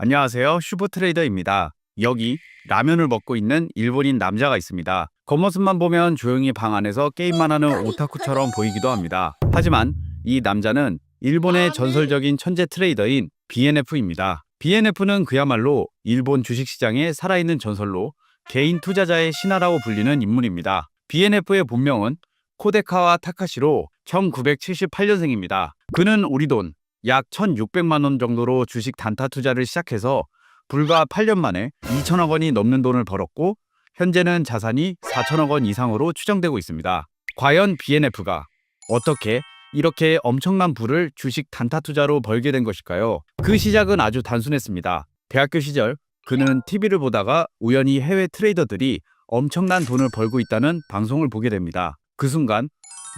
안녕하세요. 슈퍼트레이더입니다. 여기 라면을 먹고 있는 일본인 남자가 있습니다. 겉모습만 보면 조용히 방 안에서 게임만 하는 오타쿠처럼 보이기도 합니다. 하지만 이 남자는 일본의 전설적인 천재 트레이더인 BNF입니다. BNF는 그야말로 일본 주식시장의 살아있는 전설로 개인 투자자의 신하라고 불리는 인물입니다. BNF의 본명은 코데카와 타카시로 1978년생입니다. 그는 우리 돈 약 1,600만 원 정도로 주식 단타 투자를 시작해서 불과 8년 만에 2천억 원이 넘는 돈을 벌었고 현재는 자산이 4천억 원 이상으로 추정되고 있습니다. 과연 BNF가 어떻게 이렇게 엄청난 부를 주식 단타 투자로 벌게 된 것일까요? 그 시작은 아주 단순했습니다. 대학교 시절 그는 TV를 보다가 우연히 해외 트레이더들이 엄청난 돈을 벌고 있다는 방송을 보게 됩니다. 그 순간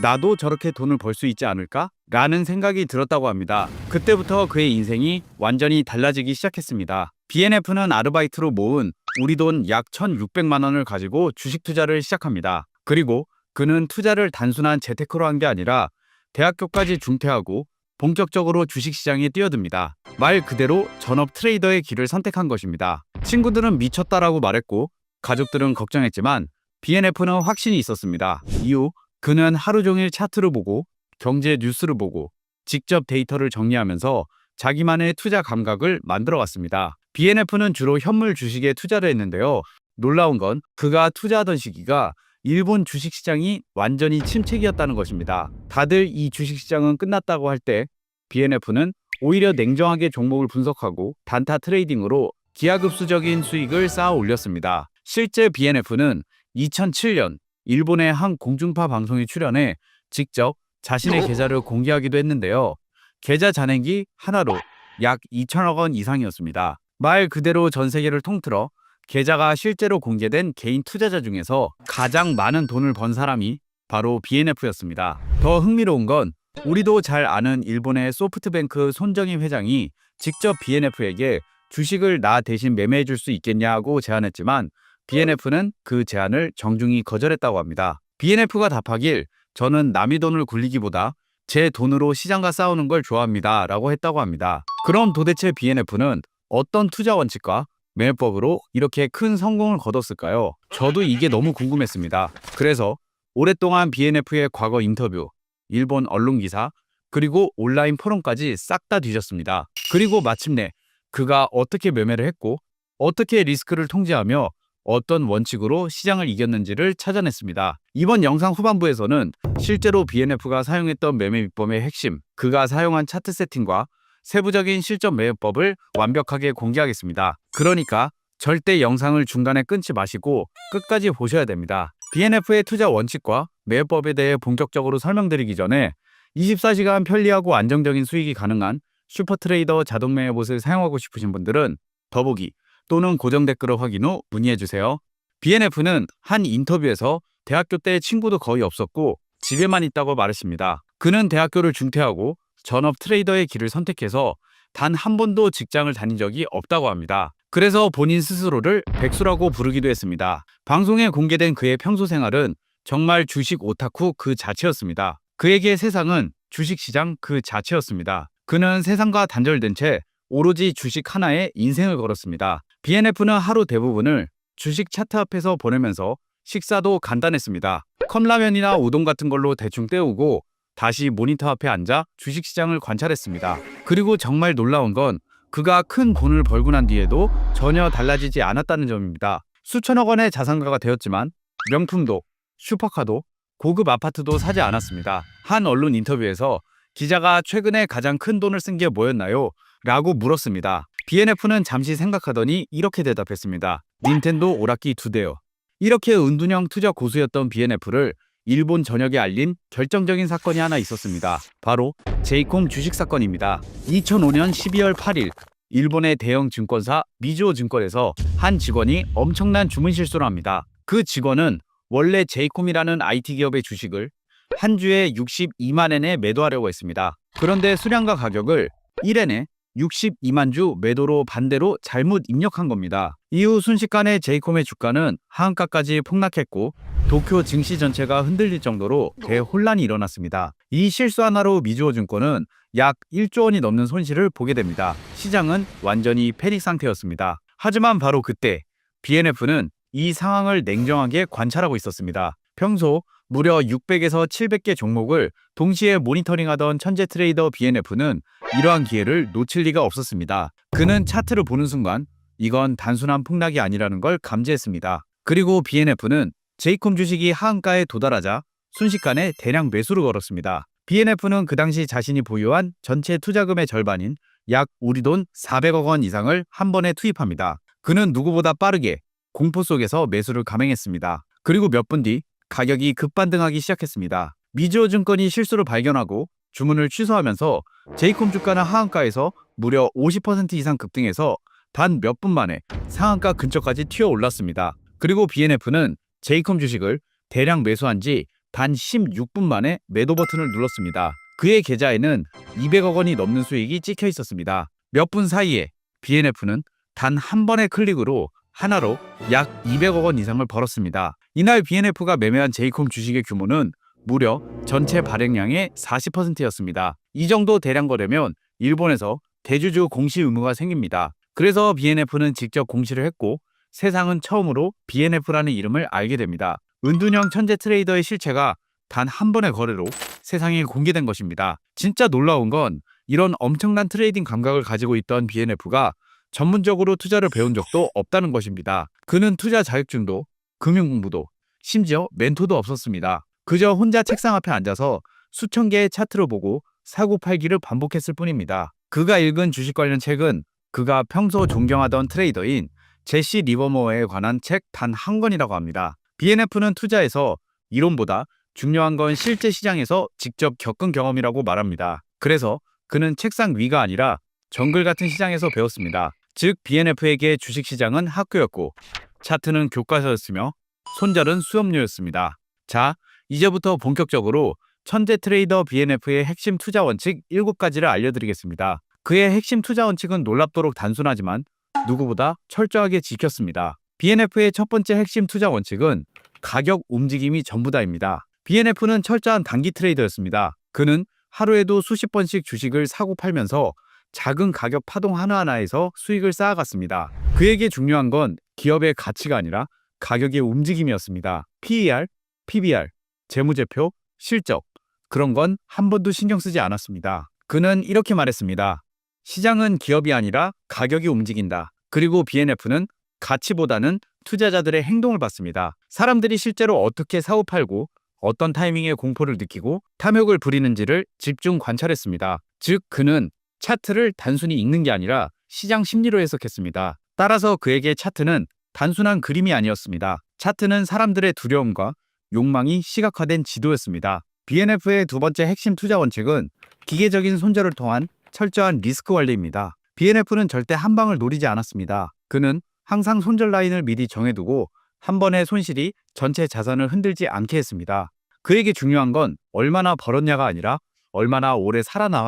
나도 저렇게 돈을 벌 수 있지 않을까? 라는 생각이 들었다고 합니다. 그때부터 그의 인생이 완전히 달라지기 시작했습니다. BNF는 아르바이트로 모은 우리 돈 약 1,600만 원을 가지고 주식 투자를 시작합니다. 그리고 그는 투자를 단순한 재테크로 한 게 아니라 대학교까지 중퇴하고 본격적으로 주식시장에 뛰어듭니다. 말 그대로 전업 트레이더의 길을 선택한 것입니다. 친구들은 미쳤다라고 말했고 가족들은 걱정했지만 BNF는 확신이 있었습니다. 이후 그는 하루 종일 차트를 보고 경제 뉴스를 보고 직접 데이터를 정리하면서 자기만의 투자 감각을 만들어갔습니다. BNF는 주로 현물 주식에 투자를 했는데요. 놀라운 건 그가 투자하던 시기가 일본 주식시장이 완전히 침체기였다는 것입니다. 다들 이 주식시장은 끝났다고 할 때 BNF는 오히려 냉정하게 종목을 분석하고 단타 트레이딩으로 기하급수적인 수익을 쌓아 올렸습니다. 실제 BNF는 2007년 일본의 한 공중파 방송에 출연해 직접 자신의 계좌를 공개하기도 했는데요. 계좌 잔액이 하나로 약 2천억 원 이상이었습니다. 말 그대로 전 세계를 통틀어 계좌가 실제로 공개된 개인 투자자 중에서 가장 많은 돈을 번 사람이 바로 BNF였습니다. 더 흥미로운 건 우리도 잘 아는 일본의 소프트뱅크 손정희 회장이 직접 BNF에게 주식을 나 대신 매매해 줄 수 있겠냐고 제안했지만 BNF는 그 제안을 정중히 거절했다고 합니다. BNF가 답하길 저는 남의 돈을 굴리기보다 제 돈으로 시장과 싸우는 걸 좋아합니다 라고 했다고 합니다. 그럼 도대체 BNF는 어떤 투자 원칙과 매매법으로 이렇게 큰 성공을 거뒀을까요? 저도 이게 너무 궁금했습니다. 그래서 오랫동안 BNF의 과거 인터뷰, 일본 언론 기사, 그리고 온라인 포럼까지 싹 다 뒤졌습니다. 그리고 마침내 그가 어떻게 매매를 했고 어떻게 리스크를 통제하며 어떤 원칙으로 시장을 이겼는지를 찾아냈습니다. 이번 영상 후반부에서는 실제로 BNF가 사용했던 매매 비법의 핵심, 그가 사용한 차트 세팅과 세부적인 실전 매매법을 완벽하게 공개하겠습니다. 그러니까 절대 영상을 중간에 끊지 마시고 끝까지 보셔야 됩니다. BNF의 투자 원칙과 매매법에 대해 본격적으로 설명드리기 전에 24시간 편리하고 안정적인 수익이 가능한 슈퍼트레이더 자동 매매봇을 사용하고 싶으신 분들은 더보기 또는 고정 댓글을 확인 후 문의해주세요. BNF는 한 인터뷰에서 대학교 때 친구도 거의 없었고 집에만 있다고 말했습니다. 그는 대학교를 중퇴하고 전업 트레이더의 길을 선택해서 단 한 번도 직장을 다닌 적이 없다고 합니다. 그래서 본인 스스로를 백수라고 부르기도 했습니다. 방송에 공개된 그의 평소 생활은 정말 주식 오타쿠 그 자체였습니다. 그에게 세상은 주식시장 그 자체였습니다. 그는 세상과 단절된 채 오로지 주식 하나에 인생을 걸었습니다. BNF는 하루 대부분을 주식 차트 앞에서 보내면서 식사도 간단했습니다. 컵라면이나 우동 같은 걸로 대충 때우고 다시 모니터 앞에 앉아 주식시장을 관찰했습니다. 그리고 정말 놀라운 건 그가 큰 돈을 벌고 난 뒤에도 전혀 달라지지 않았다는 점입니다. 수천억 원의 자산가가 되었지만 명품도, 슈퍼카도, 고급 아파트도 사지 않았습니다. 한 언론 인터뷰에서 기자가 최근에 가장 큰 돈을 쓴 게 뭐였나요? 라고 물었습니다. BNF는 잠시 생각하더니 이렇게 대답했습니다. 닌텐도 오락기 2대요. 이렇게 은둔형 투자 고수였던 BNF를 일본 전역에 알린 결정적인 사건이 하나 있었습니다. 바로 제이콤 주식 사건입니다. 2005년 12월 8일 일본의 대형 증권사 미즈호 증권에서 한 직원이 엄청난 주문 실수를 합니다. 그 직원은 원래 제이콤이라는 IT 기업의 주식을 한 주에 62만 엔에 매도하려고 했습니다. 그런데 수량과 가격을 1엔에 62만 주 매도로 반대로 잘못 입력한 겁니다. 이후 순식간에 제이콤의 주가는 하한가까지 폭락했고 도쿄 증시 전체가 흔들릴 정도로 대혼란이 일어났습니다. 이 실수 하나로 미즈호 증권은 약 1조 원이 넘는 손실을 보게 됩니다. 시장은 완전히 패닉 상태였습니다. 하지만 바로 그때 BNF는 이 상황을 냉정하게 관찰하고 있었습니다. 평소 무려 600에서 700개 종목을 동시에 모니터링하던 천재 트레이더 BNF는 이러한 기회를 놓칠 리가 없었습니다. 그는 차트를 보는 순간 이건 단순한 폭락이 아니라는 걸 감지했습니다. 그리고 BNF는 제이콤 주식이 하한가에 도달하자 순식간에 대량 매수를 걸었습니다. BNF는 그 당시 자신이 보유한 전체 투자금의 절반인 약 우리 돈 400억 원 이상을 한 번에 투입합니다. 그는 누구보다 빠르게 공포 속에서 매수를 감행했습니다. 그리고 몇 분 뒤 가격이 급반등하기 시작했습니다. 미주호 증권이 실수를 발견하고 주문을 취소하면서 제이콤 주가는 하한가에서 무려 50% 이상 급등해서 단 몇 분 만에 상한가 근처까지 튀어 올랐습니다. 그리고 BNF는 제이콤 주식을 대량 매수한 지 단 16분 만에 매도 버튼을 눌렀습니다. 그의 계좌에는 200억 원이 넘는 수익이 찍혀 있었습니다. 몇 분 사이에 BNF는 단 한 번의 클릭으로 하나로 약 200억 원 이상을 벌었습니다. 이날 BNF가 매매한 제이콤 주식의 규모는 무려 전체 발행량의 40%였습니다. 이 정도 대량 거래면 일본에서 대주주 공시 의무가 생깁니다. 그래서 BNF는 직접 공시를 했고 세상은 처음으로 BNF라는 이름을 알게 됩니다. 은둔형 천재 트레이더의 실체가 단 한 번의 거래로 세상에 공개된 것입니다. 진짜 놀라운 건 이런 엄청난 트레이딩 감각을 가지고 있던 BNF가 전문적으로 투자를 배운 적도 없다는 것입니다. 그는 투자 자격증도 금융 공부도 심지어 멘토도 없었습니다. 그저 혼자 책상 앞에 앉아서 수천 개의 차트를 보고 사고 팔기를 반복했을 뿐입니다. 그가 읽은 주식 관련 책은 그가 평소 존경하던 트레이더인 제시 리버모어에 관한 책 단 한 권이라고 합니다. BNF는 투자에서 이론보다 중요한 건 실제 시장에서 직접 겪은 경험이라고 말합니다. 그래서 그는 책상 위가 아니라 정글 같은 시장에서 배웠습니다. 즉 BNF에게 주식시장은 학교였고 차트는 교과서였으며 손절은 수업료였습니다. 자, 이제부터 본격적으로 천재 트레이더 BNF의 핵심 투자 원칙 7가지를 알려드리겠습니다. 그의 핵심 투자 원칙은 놀랍도록 단순하지만 누구보다 철저하게 지켰습니다. BNF의 첫 번째 핵심 투자 원칙은 가격 움직임이 전부다입니다. BNF는 철저한 단기 트레이더였습니다. 그는 하루에도 수십 번씩 주식을 사고 팔면서 작은 가격 파동 하나하나에서 수익을 쌓아갔습니다. 그에게 중요한 건 기업의 가치가 아니라 가격의 움직임이었습니다. PER, PBR, 재무제표, 실적, 그런 건 한 번도 신경 쓰지 않았습니다. 그는 이렇게 말했습니다. 시장은 기업이 아니라 가격이 움직인다. 그리고 BNF는 가치보다는 투자자들의 행동을 봤습니다. 사람들이 실제로 어떻게 사고 팔고 어떤 타이밍에 공포를 느끼고 탐욕을 부리는지를 집중 관찰했습니다. 즉 그는 차트를 단순히 읽는 게 아니라 시장 심리로 해석했습니다. 따라서 그에게 차트는 단순한 그림이 아니었습니다. 차트는 사람들의 두려움과 욕망이 시각화된 지도였습니다. BNF의 두 번째 핵심 투자 원칙은 기계적인 손절을 통한 철저한 리스크 관리입니다. BNF는 절대 한 방을 노리지 않았습니다. 그는 항상 손절 라인을 미리 정해두고 한 번의 손실이 전체 자산을 흔들지 않게 했습니다. 그에게 중요한 건 얼마나 벌었냐가 아니라 얼마나 오래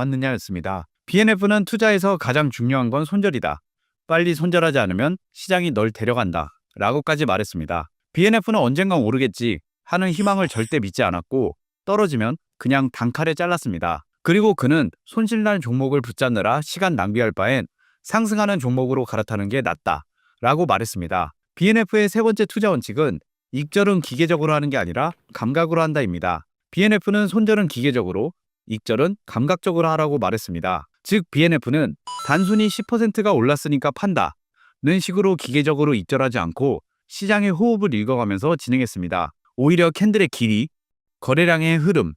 살아남았느냐였습니다. BNF는 투자에서 가장 중요한 건 손절이다. 빨리 손절하지 않으면 시장이 널 데려간다. 라고까지 말했습니다. BNF는 언젠간 오르겠지 하는 희망을 절대 믿지 않았고 떨어지면 그냥 단칼에 잘랐습니다. 그리고 그는 손실난 종목을 붙잡느라 시간 낭비할 바엔 상승하는 종목으로 갈아타는 게 낫다. 라고 말했습니다. BNF의 세 번째 투자 원칙은 익절은 기계적으로 하는 게 아니라 감각으로 한다입니다. BNF는 손절은 기계적으로, 익절은 감각적으로 하라고 말했습니다. 즉 BNF는 단순히 10%가 올랐으니까 판다 는 식으로 기계적으로 익절하지 않고 시장의 호흡을 읽어가면서 진행했습니다. 오히려 캔들의 길이, 거래량의 흐름,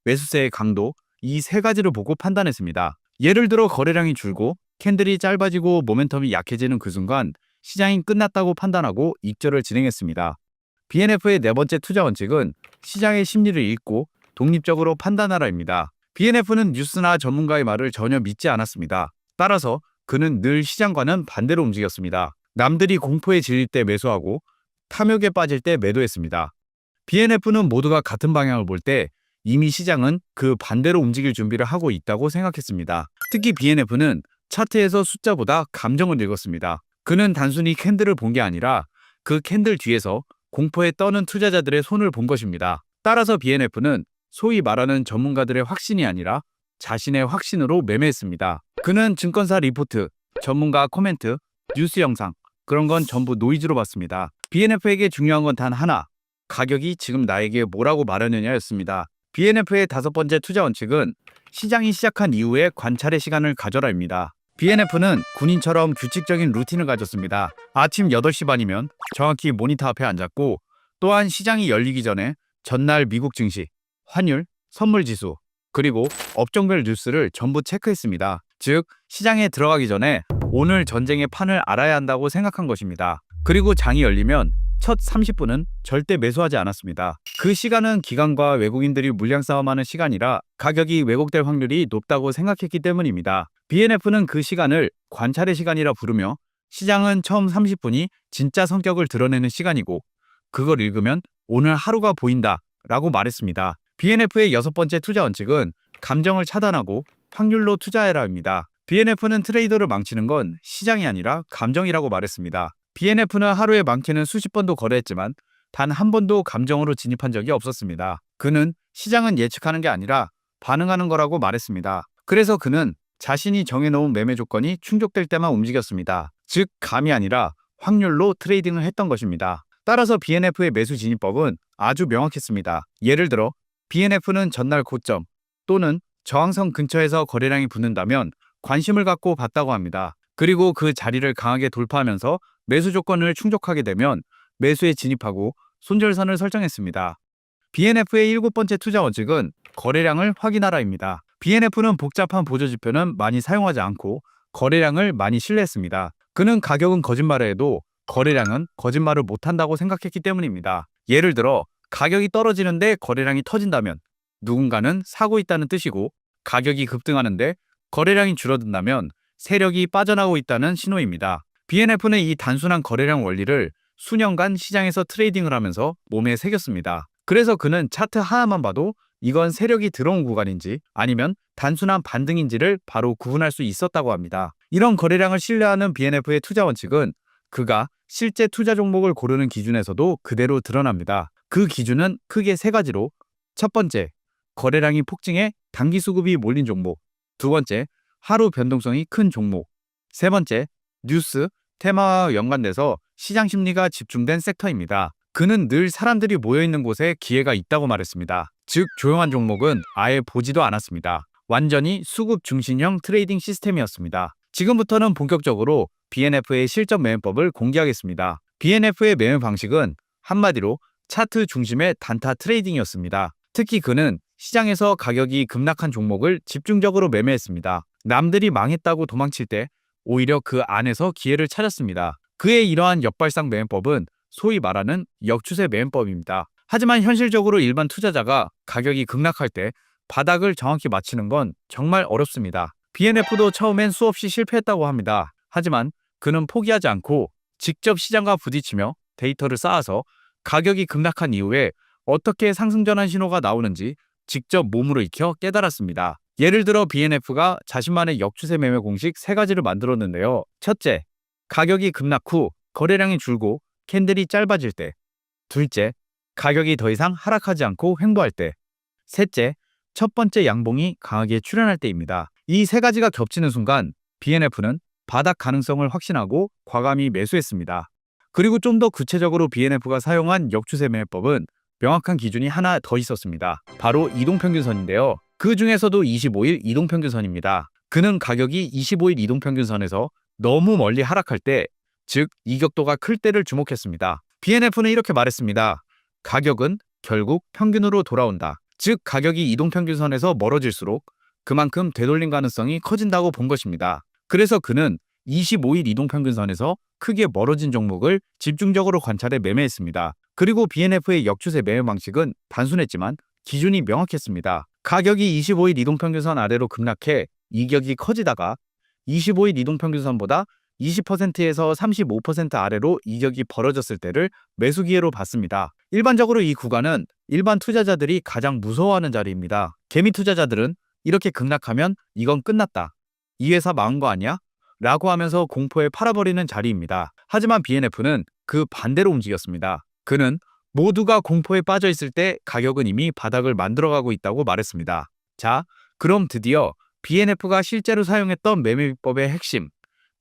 매수세의 강도 이 세 가지를 보고 판단했습니다. 예를 들어 거래량이 줄고 캔들이 짧아지고 모멘텀이 약해지는 그 순간 시장이 끝났다고 판단하고 익절을 진행했습니다. BNF의 네 번째 투자 원칙은 시장의 심리를 읽고 독립적으로 판단하라입니다. BNF는 뉴스나 전문가의 말을 전혀 믿지 않았습니다. 따라서 그는 늘 시장과는 반대로 움직였습니다. 남들이 공포에 질릴 때 매수하고 탐욕에 빠질 때 매도했습니다. BNF는 모두가 같은 방향을 볼 때 이미 시장은 그 반대로 움직일 준비를 하고 있다고 생각했습니다. 특히 BNF는 차트에서 숫자보다 감정을 읽었습니다. 그는 단순히 캔들을 본 게 아니라 그 캔들 뒤에서 공포에 떠는 투자자들의 손을 본 것입니다. 따라서 BNF는 소위 말하는 전문가들의 확신이 아니라 자신의 확신으로 매매했습니다. 그는 증권사 리포트, 전문가 코멘트, 뉴스 영상, 그런 건 전부 노이즈로 봤습니다. BNF에게 중요한 건 단 하나, 가격이 지금 나에게 뭐라고 말하느냐였습니다. BNF의 5번째 투자 원칙은 시장이 시작한 이후에 관찰의 시간을 가져라입니다. BNF는 군인처럼 규칙적인 루틴을 가졌습니다. 아침 8시 반이면 정확히 모니터 앞에 앉았고, 또한 시장이 열리기 전에 전날 미국 증시, 환율, 선물 지수, 그리고 업종별 뉴스를 전부 체크했습니다. 즉, 시장에 들어가기 전에 오늘 전쟁의 판을 알아야 한다고 생각한 것입니다. 그리고 장이 열리면 첫 30분은 절대 매수하지 않았습니다. 그 시간은 기관과 외국인들이 물량 싸움하는 시간이라 가격이 왜곡될 확률이 높다고 생각했기 때문입니다. BNF는 그 시간을 관찰의 시간이라 부르며, 시장은 처음 30분이 진짜 성격을 드러내는 시간이고, 그걸 읽으면 오늘 하루가 보인다 라고 말했습니다. BNF의 6번째 투자 원칙은 감정을 차단하고 확률로 투자해라입니다. BNF는 트레이더를 망치는 건 시장이 아니라 감정이라고 말했습니다. BNF는 하루에 많게는 수십 번도 거래했지만 단 한 번도 감정으로 진입한 적이 없었습니다. 그는 시장은 예측하는 게 아니라 반응하는 거라고 말했습니다. 그래서 그는 자신이 정해놓은 매매 조건이 충족될 때만 움직였습니다. 즉, 감이 아니라 확률로 트레이딩을 했던 것입니다. 따라서 BNF의 매수 진입법은 아주 명확했습니다. 예를 들어 BNF는 전날 고점 또는 저항선 근처에서 거래량이 붙는다면 관심을 갖고 봤다고 합니다. 그리고 그 자리를 강하게 돌파하면서 매수 조건을 충족하게 되면 매수에 진입하고 손절선을 설정했습니다. BNF의 7번째 투자 원칙은 거래량을 확인하라입니다. BNF는 복잡한 보조지표는 많이 사용하지 않고 거래량을 많이 신뢰했습니다. 그는 가격은 거짓말을 해도 거래량은 거짓말을 못한다고 생각했기 때문입니다. 예를 들어 가격이 떨어지는데 거래량이 터진다면 누군가는 사고 있다는 뜻이고, 가격이 급등하는데 거래량이 줄어든다면 세력이 빠져나오고 있다는 신호입니다. BNF는 이 단순한 거래량 원리를 수년간 시장에서 트레이딩을 하면서 몸에 새겼습니다. 그래서 그는 차트 하나만 봐도 이건 세력이 들어온 구간인지 아니면 단순한 반등인지를 바로 구분할 수 있었다고 합니다. 이런 거래량을 신뢰하는 BNF의 투자 원칙은 그가 실제 투자 종목을 고르는 기준에서도 그대로 드러납니다. 그 기준은 크게 3가지로, 첫 번째, 거래량이 폭증해 단기 수급이 몰린 종목, 두 번째, 하루 변동성이 큰 종목, 세 번째, 뉴스, 테마와 연관돼서 시장 심리가 집중된 섹터입니다. 그는 늘 사람들이 모여있는 곳에 기회가 있다고 말했습니다. 즉, 조용한 종목은 아예 보지도 않았습니다. 완전히 수급 중심형 트레이딩 시스템이었습니다. 지금부터는 본격적으로 BNF의 실전 매매법을 공개하겠습니다. BNF의 매매 방식은 한마디로 차트 중심의 단타 트레이딩이었습니다. 특히 그는 시장에서 가격이 급락한 종목을 집중적으로 매매했습니다. 남들이 망했다고 도망칠 때 오히려 그 안에서 기회를 찾았습니다. 그의 이러한 역발상 매매법은 소위 말하는 역추세 매매법입니다. 하지만 현실적으로 일반 투자자가 가격이 급락할 때 바닥을 정확히 맞히는 건 정말 어렵습니다. BNF도 처음엔 수없이 실패했다고 합니다. 하지만 그는 포기하지 않고 직접 시장과 부딪히며 데이터를 쌓아서 가격이 급락한 이후에 어떻게 상승전환 신호가 나오는지 직접 몸으로 익혀 깨달았습니다. 예를 들어 BNF가 자신만의 역추세 매매 공식 3가지를 만들었는데요. 첫째, 가격이 급락 후 거래량이 줄고 캔들이 짧아질 때. 둘째, 가격이 더 이상 하락하지 않고 횡보할 때. 셋째, 첫 번째 양봉이 강하게 출현할 때입니다. 이 3가지가 겹치는 순간 BNF는 바닥 가능성을 확신하고 과감히 매수했습니다. 그리고 좀 더 구체적으로 BNF가 사용한 역추세 매매법은 명확한 기준이 하나 더 있었습니다. 바로 이동평균선인데요. 그 중에서도 25일 이동평균선입니다. 그는 가격이 25일 이동평균선에서 너무 멀리 하락할 때, 즉 이격도가 클 때를 주목했습니다. BNF는 이렇게 말했습니다. 가격은 결국 평균으로 돌아온다. 즉 가격이 이동평균선에서 멀어질수록 그만큼 되돌림 가능성이 커진다고 본 것입니다. 그래서 그는 25일 이동평균선에서 크게 멀어진 종목을 집중적으로 관찰해 매매했습니다. 그리고 BNF의 역추세 매매 방식은 단순했지만 기준이 명확했습니다. 가격이 25일 이동평균선 아래로 급락해 이격이 커지다가 25일 이동평균선보다 20%에서 35% 아래로 이격이 벌어졌을 때를 매수 기회로 봤습니다. 일반적으로 이 구간은 일반 투자자들이 가장 무서워하는 자리입니다. 개미 투자자들은 이렇게 급락하면 이건 끝났다, 이 회사 망한 거 아니야? 라고 하면서 공포에 팔아버리는 자리입니다. 하지만 BNF는 그 반대로 움직였습니다. 그는 모두가 공포에 빠져 있을 때 가격은 이미 바닥을 만들어가고 있다고 말했습니다. 자, 그럼 드디어 BNF가 실제로 사용했던 매매 비법의 핵심,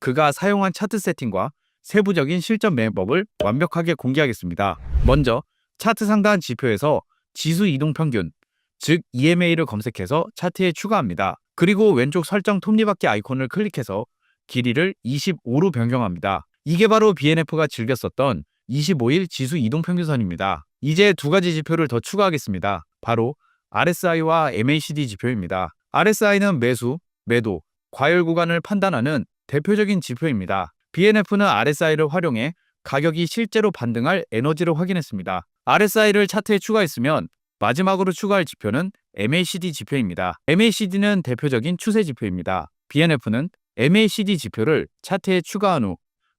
그가 사용한 차트 세팅과 세부적인 실전 매매법을 완벽하게 공개하겠습니다. 먼저 차트 상단 지표에서 지수 이동 평균, 즉 EMA를 검색해서 차트에 추가합니다. 그리고 왼쪽 설정 톱니바퀴 아이콘을 클릭해서 길이를 25로 변경합니다. 이게 바로 BNF가 즐겨 썼던 25일 지수 이동 평균선입니다. 이제 두 가지 지표를 더 추가하겠습니다. 바로 RSI와 MACD 지표입니다. RSI는 매수, 매도, 과열 구간을 판단하는 대표적인 지표입니다. BNF는 RSI를 활용해 가격이 실제로 반등할 에너지를 확인했습니다. RSI를 차트에 추가했으면 마지막으로 추가할 지표는 MACD 지표입니다. MACD는 대표적인 추세 지표입니다. BNF는 MACD 지표를 차트에 추가한 후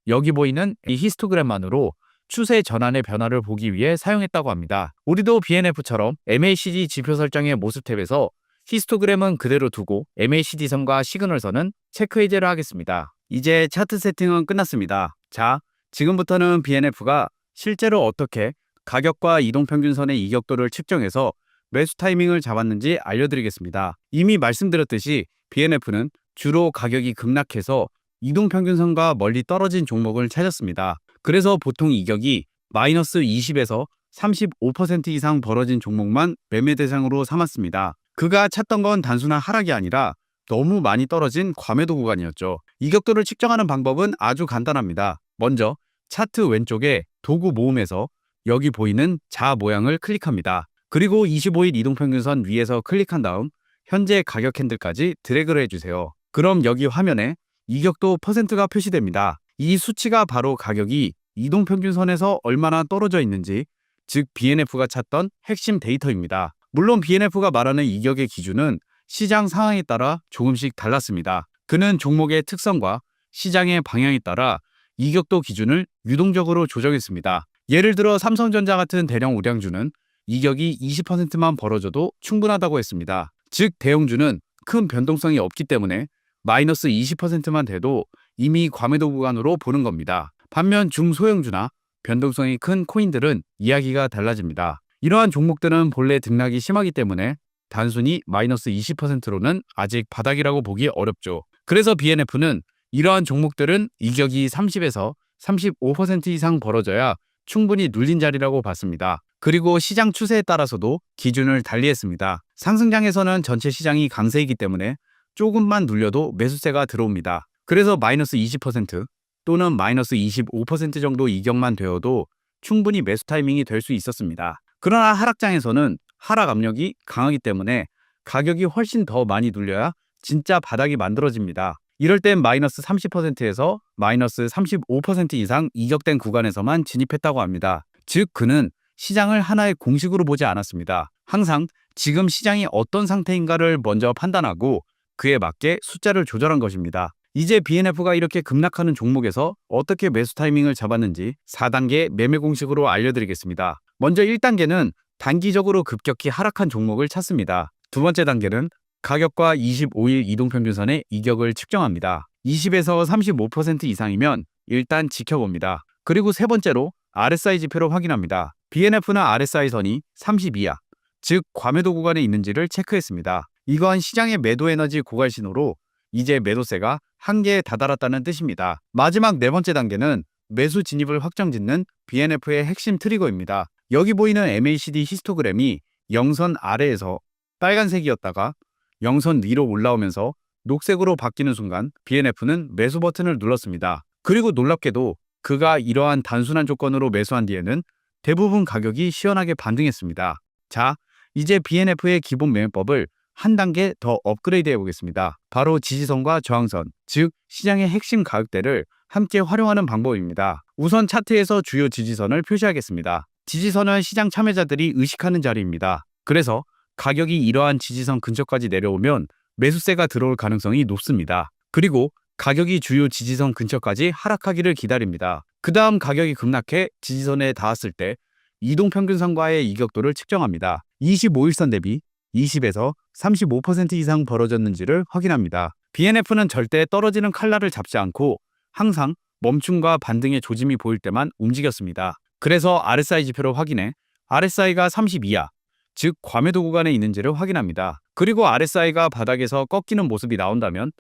여기 보이는 이 히스토그램만으로 추세 전환의 변화를 보기 위해 사용했다고 합니다. 우리도 BNF처럼 MACD 지표 설정의 모습 탭에서 히스토그램은 그대로 두고 MACD 선과 시그널선은 체크 해제를 하겠습니다. 이제 차트 세팅은 끝났습니다. 자, 지금부터는 BNF가 실제로 어떻게 가격과 이동평균선의 이격도를 측정해서 매수 타이밍을 잡았는지 알려드리겠습니다. 이미 말씀드렸듯이 BNF는 주로 가격이 급락해서 이동평균선과 멀리 떨어진 종목을 찾았습니다. 그래서 보통 이격이 마이너스 20에서 35% 이상 벌어진 종목만 매매 대상으로 삼았습니다. 그가 찾던 건 단순한 하락이 아니라 너무 많이 떨어진 과매도 구간이었죠. 이격도를 측정하는 방법은 아주 간단합니다. 먼저 차트 왼쪽에 도구 모음에서 여기 보이는 자 모양을 클릭합니다. 그리고 25일 이동평균선 위에서 클릭한 다음 현재 가격 캔들까지 드래그를 해주세요. 그럼 여기 화면에 이격도 %가 표시됩니다. 이 수치가 바로 가격이 이동평균선에서 얼마나 떨어져 있는지, 즉 BNF가 찾던 핵심 데이터입니다. 물론 BNF가 말하는 이격의 기준은 시장 상황에 따라 조금씩 달랐습니다. 그는 종목의 특성과 시장의 방향에 따라 이격도 기준을 유동적으로 조정했습니다. 예를 들어 삼성전자 같은 대형 우량주는 이격이 20%만 벌어져도 충분하다고 했습니다. 즉 대형주는 큰 변동성이 없기 때문에 마이너스 20%만 돼도 이미 과매도 구간으로 보는 겁니다. 반면 중소형주나 변동성이 큰 코인들은 이야기가 달라집니다. 이러한 종목들은 본래 등락이 심하기 때문에 단순히 마이너스 20%로는 아직 바닥이라고 보기 어렵죠. 그래서 BNF는 이러한 종목들은 이격이 30에서 35% 이상 벌어져야 충분히 눌린 자리라고 봤습니다. 그리고 시장 추세에 따라서도 기준을 달리했습니다. 상승장에서는 전체 시장이 강세이기 때문에 조금만 눌려도 매수세가 들어옵니다. 그래서 마이너스 20% 또는 마이너스 25% 정도 이격만 되어도 충분히 매수 타이밍이 될 수 있었습니다. 그러나 하락장에서는 하락 압력이 강하기 때문에 가격이 훨씬 더 많이 눌려야 진짜 바닥이 만들어집니다. 이럴 땐 마이너스 30%에서 마이너스 35% 이상 이격된 구간에서만 진입했다고 합니다. 즉 그는 시장을 하나의 공식으로 보지 않았습니다. 항상 지금 시장이 어떤 상태인가를 먼저 판단하고 그에 맞게 숫자를 조절한 것입니다. 이제 BNF가 이렇게 급락하는 종목에서 어떻게 매수 타이밍을 잡았는지 4단계 매매 공식으로 알려드리겠습니다. 먼저 1단계는 단기적으로 급격히 하락한 종목을 찾습니다. 두 번째 단계는 가격과 25일 이동평균선의 이격을 측정합니다. 20에서 35% 이상이면 일단 지켜봅니다. 그리고 세 번째로 RSI 지표를 확인합니다. BNF는 RSI 선이 30 이하, 즉 과매도 구간에 있는지를 체크했습니다. 이건 시장의 매도 에너지 고갈 신호로 이제 매도세가 한계에 다다랐다는 뜻입니다. 마지막 네 번째 단계는 매수 진입을 확정짓는 BNF의 핵심 트리거입니다. 여기 보이는 MACD 히스토그램이 0선 아래에서 빨간색이었다가 0선 위로 올라오면서 녹색으로 바뀌는 순간 BNF는 매수 버튼을 눌렀습니다. 그리고 놀랍게도 그가 이러한 단순한 조건으로 매수한 뒤에는 대부분 가격이 시원하게 반등했습니다. 자, 이제 BNF의 기본 매매법을 한 단계 더 업그레이드 해보겠습니다. 바로 지지선과 저항선, 즉 시장의 핵심 가격대를 함께 활용하는 방법입니다. 우선 차트에서 주요 지지선을 표시하겠습니다. 지지선은 시장 참여자들이 의식하는 자리입니다. 그래서 가격이 이러한 지지선 근처까지 내려오면 매수세가 들어올 가능성이 높습니다. 그리고 가격이 주요 지지선 근처까지 하락하기를 기다립니다. 그 다음 가격이 급락해 지지선에 닿았을 때 이동평균선과의 이격도를 측정합니다. 25일선 대비 20에서 35% 이상 벌어졌는지를 확인합니다. BNF는 절대 떨어지는 칼날을 잡지 않고 항상 멈춤과 반등의 조짐이 보일 때만 움직였습니다. 그래서 RSI 지표를 확인해 RSI가 30 이하, 즉 과매도 구간에 있는지를 확인합니다. 그리고 RSI가 바닥에서 꺾이는 모습이 나온다면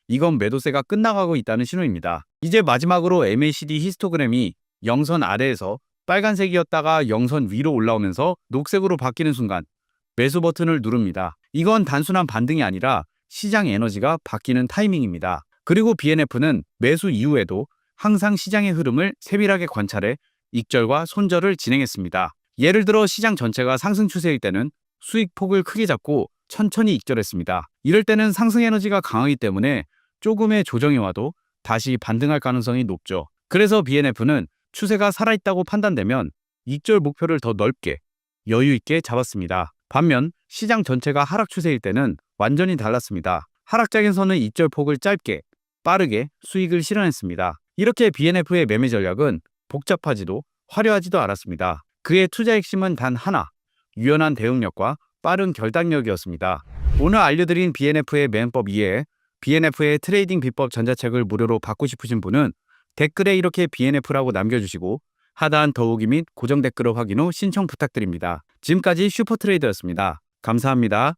이건 매도세가 끝나가고 있다는 신호입니다. 이제 마지막으로 MACD 히스토그램이 영선 아래에서 빨간색이었다가 영선 위로 올라오면서 녹색으로 바뀌는 순간 매수 버튼을 누릅니다. 이건 단순한 반등이 아니라 시장 에너지가 바뀌는 타이밍입니다. 그리고 BNF는 매수 이후에도 항상 시장의 흐름을 세밀하게 관찰해 익절과 손절을 진행했습니다. 예를 들어 시장 전체가 상승 추세일 때는 수익 폭을 크게 잡고 천천히 익절했습니다. 이럴 때는 상승 에너지가 강하기 때문에 조금의 조정이 와도 다시 반등할 가능성이 높죠. 그래서 BNF는 추세가 살아있다고 판단되면 익절 목표를 더 넓게 여유 있게 잡았습니다. 반면 시장 전체가 하락 추세일 때는 완전히 달랐습니다. 하락장의 선은 익절 폭을 짧게 빠르게 수익을 실현했습니다. 이렇게 BNF의 매매 전략은 복잡하지도 화려하지도 않았습니다. 그의 투자 핵심은 단 하나, 유연한 대응력과 빠른 결단력이었습니다. 오늘 알려드린 BNF의 매매법 이외에 BNF의 트레이딩 비법 전자책을 무료로 받고 싶으신 분은 댓글에 이렇게 BNF라고 남겨주시고 하단 더보기 및 고정 댓글을 확인 후 신청 부탁드립니다. 지금까지 슈퍼트레이더였습니다. 감사합니다.